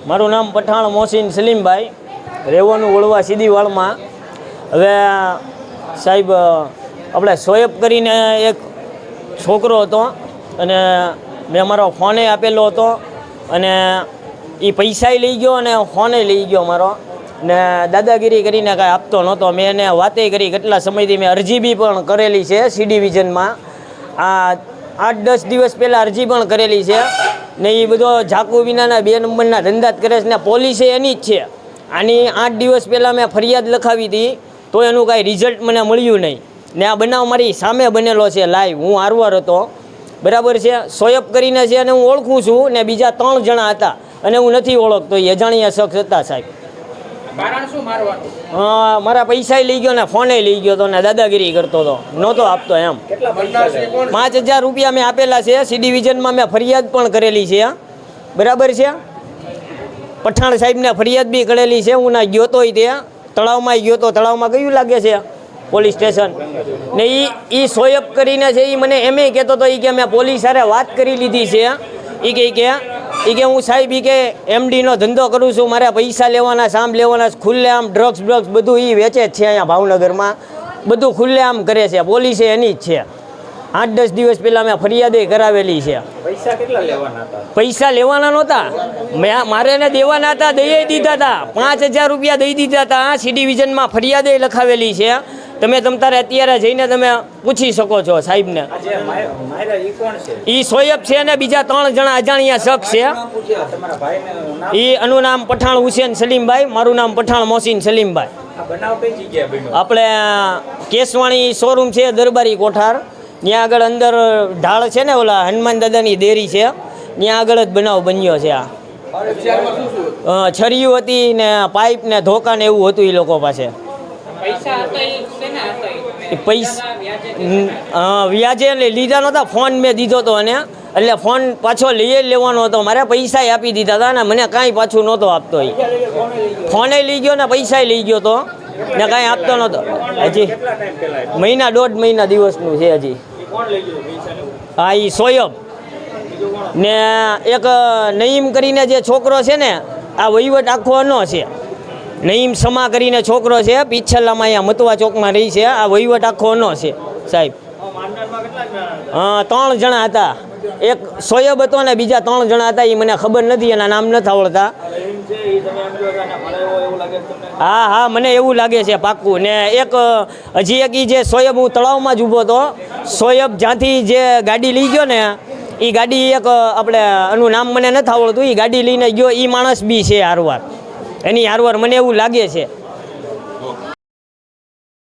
મારું નામ પઠાણ મોહસિન સલીમભાઈ, રહેવાનું વળવા સીદીવાળમાં. હવે સાહેબ આપણે સોએબ કરીને એક છોકરો હતો અને મેં મારો ફોને આપેલો હતો અને એ પૈસાય લઈ ગયો અને ફોને લઈ ગયો મારો, ને દાદાગીરી કરીને કાંઈ આપતો નહોતો. મેં એને વાતે કરી, કેટલા સમયથી મેં અરજી બી પણ કરેલી છે સી ડિવિઝનમાં. આ 8-10 દિવસ પહેલાં અરજી પણ કરેલી છે ને એ બધો ઝાકુ વિનાના 2 નંબરના ધંધા જ કરે છે ને પોલીસે એની જ છે. આની 8 દિવસ પહેલાં મેં ફરિયાદ લખાવી હતી તો એનું કાંઈ રિઝલ્ટ મને મળ્યું નહીં. ને આ બનાવ મારી સામે બનેલો છે લાઈવ, હું હારવાર હતો, બરાબર છે. સોએબ કરીને છે અને હું ઓળખું છું ને બીજા 3 જણા હતા અને હું નથી ઓળખતો, એ અજાણ્યા શખ્સ હતા સાહેબ. મારા પૈસા લઈ ગયો ને ફોને લઈ ગયો હતો ને દાદાગીરી કરતો હતો, નહોતો આપતો એમ. 5,000 રૂપિયા મેં આપેલા છે. સી ડિવિઝનમાં મેં ફરિયાદ પણ કરેલી છે, બરાબર છે. પઠાણ સાહેબને ફરિયાદ બી કરેલી છે. હું ના ગયો તો તે તળાવમાં ગયો તો, તળાવમાં કયું લાગે છે પોલીસ સ્ટેશન, ને એ સોએબ કરીને છે. એ મને એમ કહેતો હતો કે મેં પોલીસ સાથે વાત કરી લીધી છે. એ કે હું સાહેબ કે એમડીનો ધંધો કરું છું, મારે પૈસા લેવાના, સામ લેવાના, ખુલ્લે આમ ડ્રગ્સ બધું એ વેચે જ છે અહીંયા ભાવનગરમાં, બધું ખુલ્લે આમ કરે છે. પોલીસે એની જ છે. 8-10 દિવસ પહેલાં મેં ફરિયાદે કરાવેલી છે. પૈસા કેટલા લેવાના હતા? પૈસા લેવાના નહોતા, મારે એને દેવાના હતા, દઈ દીધા હતા. 5,000 રૂપિયા દઈ દીધા હતા. સી ડિવિઝનમાં ફરિયાદે લખાવેલી છે. તમે તમારે અત્યારે જઈને તમે પૂછી શકો છો સાહેબને. એ સોએબ છે ને બીજા 3 જણા અજાણ્યા શખ્સ છે. એ આનું નામ પઠાણ હુસેન સલીમભાઈ, મારું નામ પઠાણ મોહસિન સલીમભાઈ. આપણે કેસવાણી શોરૂમ છે દરબારી કોઠાર, ત્યાં આગળ અંદર ઢાળ છે ને, ઓલા હનુમાન દાદાની દેરી છે, ત્યાં આગળ જ બનાવ બન્યો છે. આ છરીયું હતી ને પાઇપ ને ધોકા ને એવું હતું એ લોકો પાસે. પૈસા વ્યાજે લીધા નહોતા, ફોન મેં દીધો હતો અને એટલે ફોન પાછો લઈ લેવાનો હતો. મારે પૈસા આપી દીધા હતા ને મને કાંઈ પાછું નહોતો આપતો. એ ફોને લઈ ગયો ને પૈસા લઈ ગયો તો ને કાંઈ આપતો નહોતો. હજી 1.5 મહિના દિવસનું છે હજી. હા, એ સોએબ ને એક નઈમ કરીને જે છોકરો છે ને, આ વહીવટ આખો ન છે. નઈમ સમા કરીને છોકરો છે, પીછલામાં અહીંયા મતવા ચોકમાં રહી છે. આ વહીવટ આખો ન છે સાહેબ. 3 જણા હતા, એક સોએબ હતો ને બીજા 3 જણા હતા. એ મને ખબર નથી, એના નામ નથી આવડતા. હા, મને એવું લાગે છે પાક્કું. ને એક હજી એક જે સોએબ, હું તળાવમાં જ ઊભો હતો, સોએબ જ્યાંથી જે ગાડી લઈ ગયો ને, એ ગાડી એક આપણે એનું નામ મને નથી આવડતું, એ ગાડી લઈને ગયો. એ માણસ બી છે હારવાર, એની હારવાર મને એવું લાગે છે.